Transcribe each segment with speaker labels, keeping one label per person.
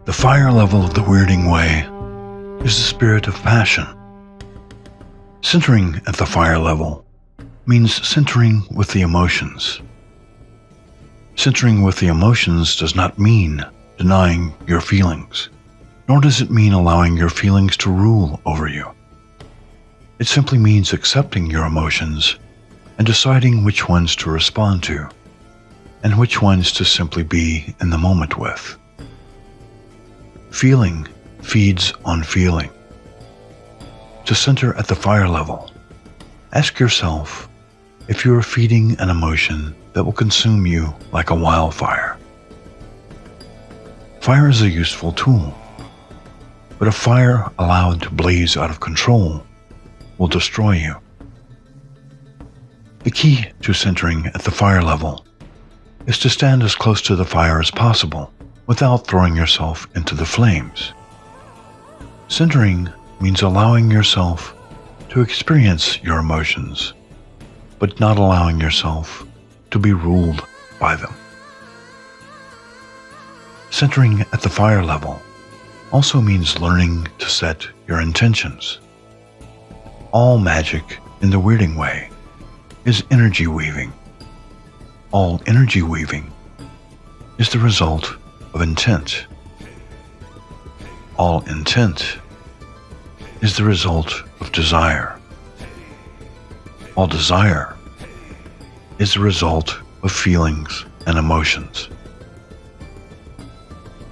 Speaker 1: The fire level of the Wyrding Way is the spirit of passion. Centering at the fire level means centering with the emotions. Centering with the emotions does not mean denying your feelings, nor does it mean allowing your feelings to rule over you. It simply means accepting your emotions and deciding which ones to respond to, and which ones to simply be in the moment with. Feeling feeds on feeling. To center at the fire level, ask yourself if you are feeding an emotion that will consume you like a wildfire. Fire is a useful tool, but a fire allowed to blaze out of control will destroy you. The key to centering at the fire level is to stand as close to the fire as possible without throwing yourself into the flames. Centering means allowing yourself to experience your emotions, but not allowing yourself to be ruled by them. Centering at the fire level also means learning to set your intentions. All magic in the Wyrding Way is energy weaving. All energy weaving is the result of intent. All intent is the result of desire. All desire is the result of feelings and emotions.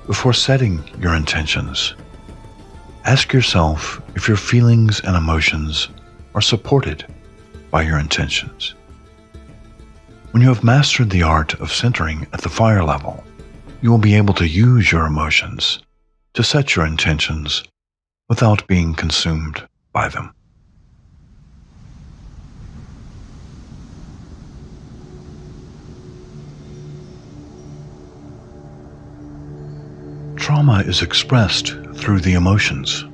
Speaker 1: Before setting your intentions, ask yourself if your feelings and emotions are supported by your intentions. When you have mastered the art of centering at the fire level, you will be able to use your emotions to set your intentions without being consumed by them. Trauma is expressed through the emotions.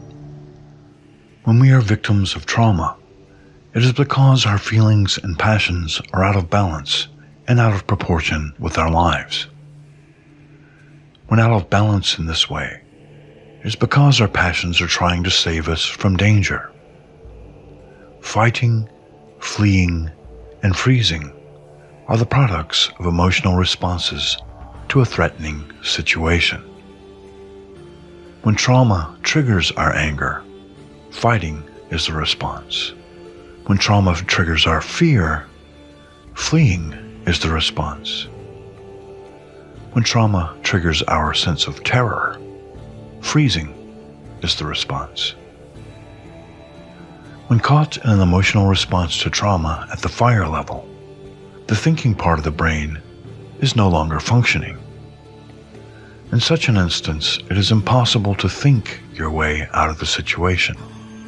Speaker 1: When we are victims of trauma, it is because our feelings and passions are out of balance and out of proportion with our lives. When out of balance in this way, it is because our passions are trying to save us from danger. Fighting, fleeing, and freezing are the products of emotional responses to a threatening situation. When trauma triggers our anger, fighting is the response. When trauma triggers our fear, fleeing is the response. When trauma triggers our sense of terror, freezing is the response. When caught in an emotional response to trauma at the fire level, the thinking part of the brain is no longer functioning. In such an instance, it is impossible to think your way out of the situation.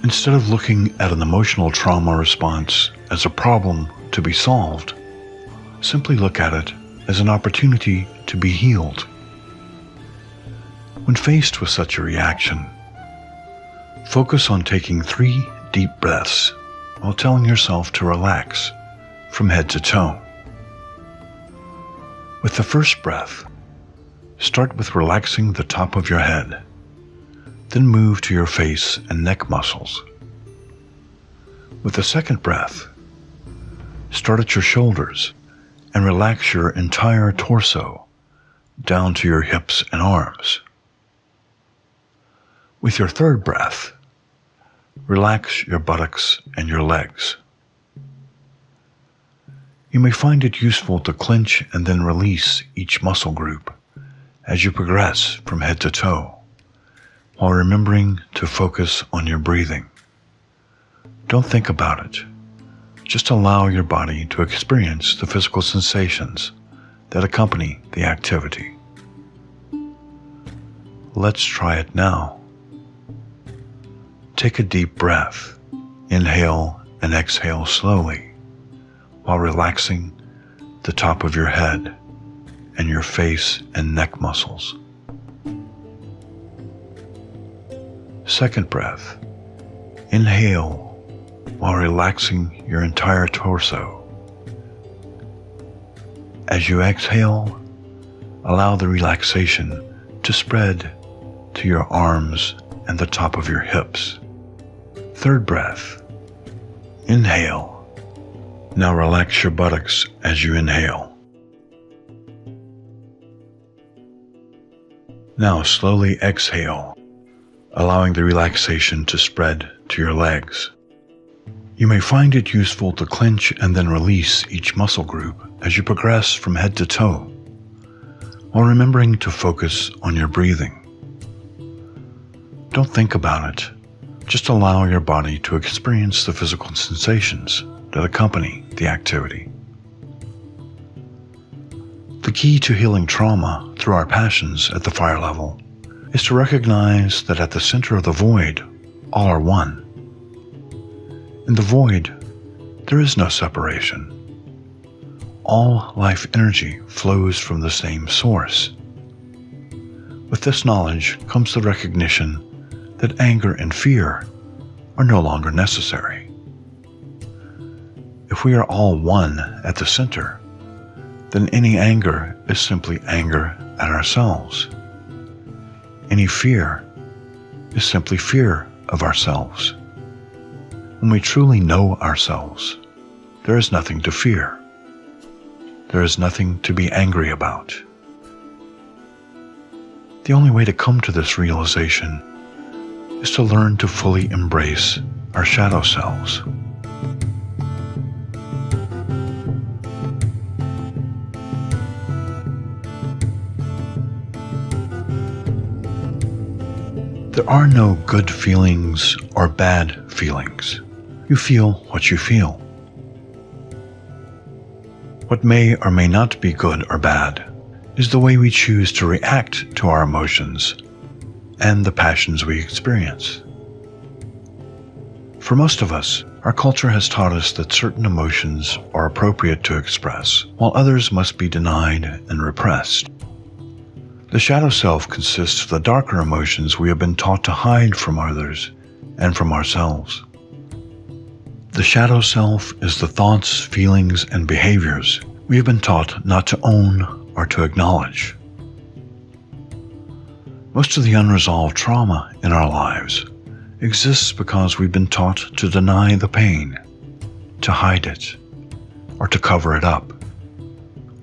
Speaker 1: Instead of looking at an emotional trauma response as a problem to be solved, simply look at it as an opportunity to be healed. When faced with such a reaction, focus on taking 3 deep breaths while telling yourself to relax from head to toe. With the first breath, start with relaxing the top of your head, then move to your face and neck muscles. With the second breath, start at your shoulders and relax your entire torso down to your hips and arms. With your third breath, relax your buttocks and your legs. You may find it useful to clench and then release each muscle group as you progress from head to toe, while remembering to focus on your breathing. Don't think about it. Just allow your body to experience the physical sensations that accompany the activity. Let's try it now. Take a deep breath. Inhale and exhale slowly while relaxing the top of your head and your face and neck muscles. Second breath. Inhale while relaxing your entire torso. As you exhale, allow the relaxation to spread to your arms and the top of your hips. Third breath. Inhale. Now relax your buttocks as you inhale. Now slowly exhale, allowing the relaxation to spread to your legs. You may find it useful to clench and then release each muscle group as you progress from head to toe, while remembering to focus on your breathing. Don't think about it. Just allow your body to experience the physical sensations that accompany the activity. The key to healing trauma through our passions at the fire level is to recognize that at the center of the void, all are one. In the void, there is no separation. All life energy flows from the same source. With this knowledge comes the recognition that anger and fear are no longer necessary. If we are all one at the center, then any anger is simply anger at ourselves. Any fear is simply fear of ourselves. When we truly know ourselves, there is nothing to fear. There is nothing to be angry about. The only way to come to this realization is to learn to fully embrace our shadow selves. There are no good feelings or bad feelings. You feel what you feel. What may or may not be good or bad is the way we choose to react to our emotions and the passions we experience. For most of us, our culture has taught us that certain emotions are appropriate to express, while others must be denied and repressed. The shadow self consists of the darker emotions we have been taught to hide from others and from ourselves. The shadow self is the thoughts, feelings, and behaviors we have been taught not to own or to acknowledge. Most of the unresolved trauma in our lives exists because we've been taught to deny the pain, to hide it, or to cover it up.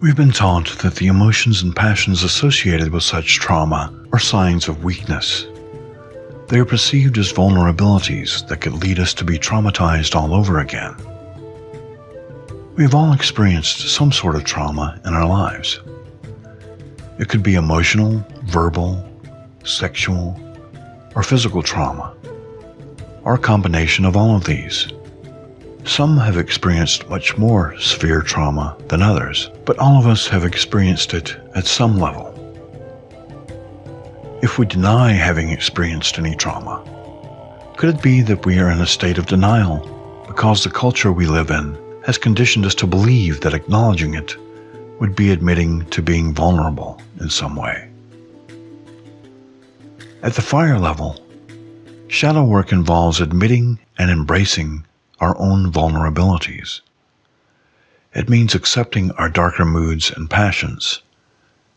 Speaker 1: We've been taught that the emotions and passions associated with such trauma are signs of weakness. They are perceived as vulnerabilities that could lead us to be traumatized all over again. We have all experienced some sort of trauma in our lives. It could be emotional, verbal, sexual, or physical trauma, or a combination of all of these. Some have experienced much more severe trauma than others, but all of us have experienced it at some level. If we deny having experienced any trauma, could it be that we are in a state of denial because the culture we live in has conditioned us to believe that acknowledging it would be admitting to being vulnerable in some way? At the fire level, shadow work involves admitting and embracing our own vulnerabilities. It means accepting our darker moods and passions,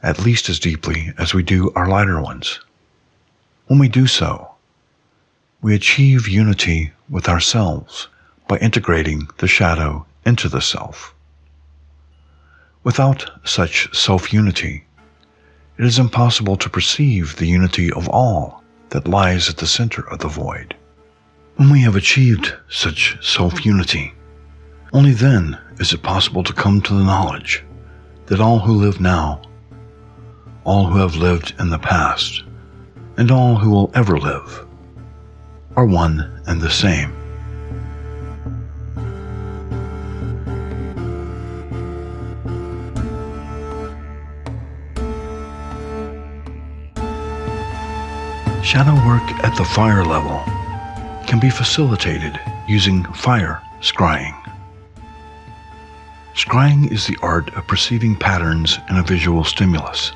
Speaker 1: at least as deeply as we do our lighter ones. When we do so, we achieve unity with ourselves by integrating the shadow into the self. Without such self-unity, it is impossible to perceive the unity of all that lies at the center of the void. When we have achieved such self-unity, only then is it possible to come to the knowledge that all who live now, all who have lived in the past, and all who will ever live, are one and the same. Shadow work at the fire level can be facilitated using fire scrying. Scrying is the art of perceiving patterns in a visual stimulus.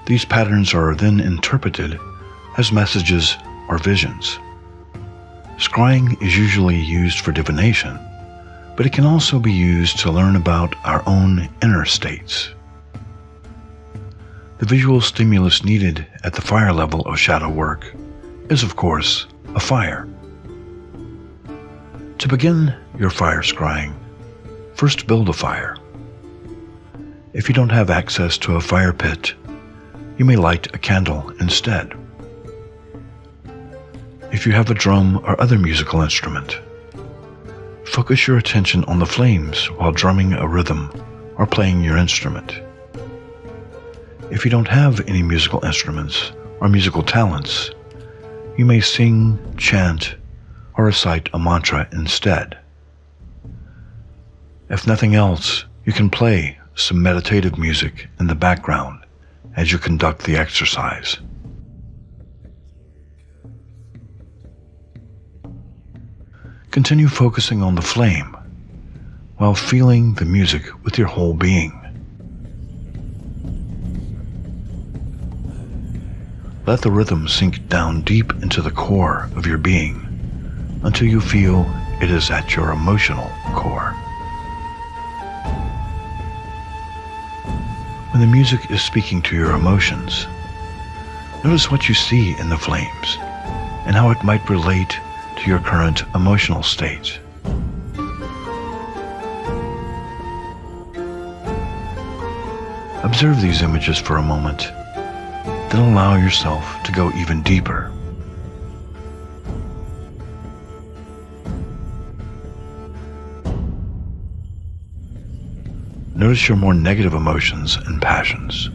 Speaker 1: These patterns are then interpreted as messages or visions. Scrying is usually used for divination, but it can also be used to learn about our own inner states. The visual stimulus needed at the fire level of shadow work is, of course, a fire. To begin your fire scrying, first build a fire. If you don't have access to a fire pit, you may light a candle instead. If you have a drum or other musical instrument, focus your attention on the flames while drumming a rhythm or playing your instrument. If you don't have any musical instruments or musical talents, you may sing, chant, or recite a mantra instead. If nothing else, you can play some meditative music in the background as you conduct the exercise. Continue focusing on the flame while feeling the music with your whole being. Let the rhythm sink down deep into the core of your being until you feel it is at your emotional core. When the music is speaking to your emotions, notice what you see in the flames and how it might relate to your current emotional state. Observe these images for a moment, then allow yourself to go even deeper. Notice your more negative emotions and passions,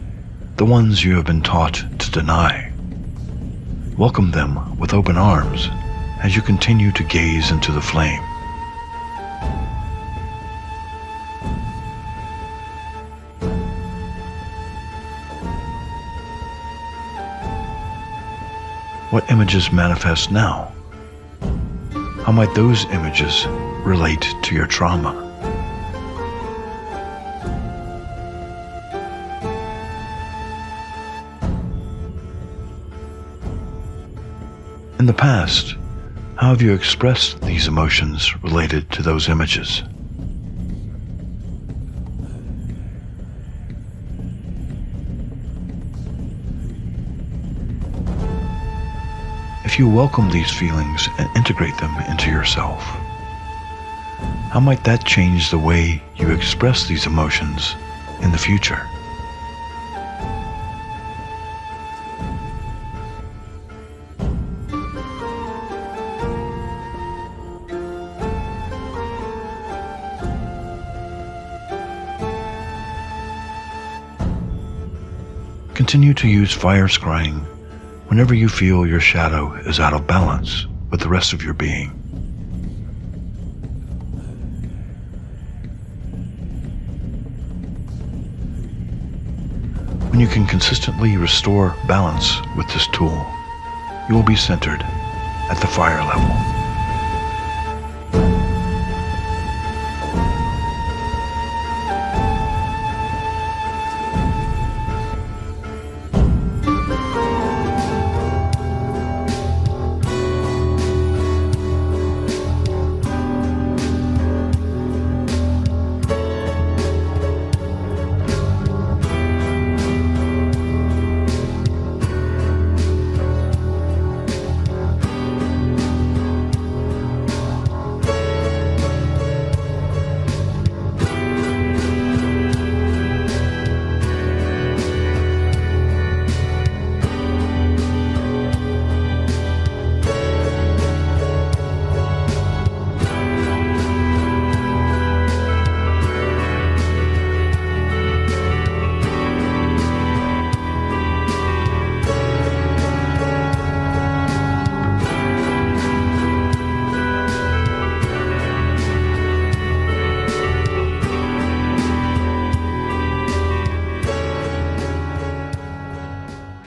Speaker 1: the ones you have been taught to deny. Welcome them with open arms as you continue to gaze into the flame. What images manifest now? How might those images relate to your trauma? In the past, how have you expressed these emotions related to those images? If you welcome these feelings and integrate them into yourself, how might that change the way you express these emotions in the future? Continue to use fire scrying whenever you feel your shadow is out of balance with the rest of your being. When you can consistently restore balance with this tool, you will be centered at the fire level.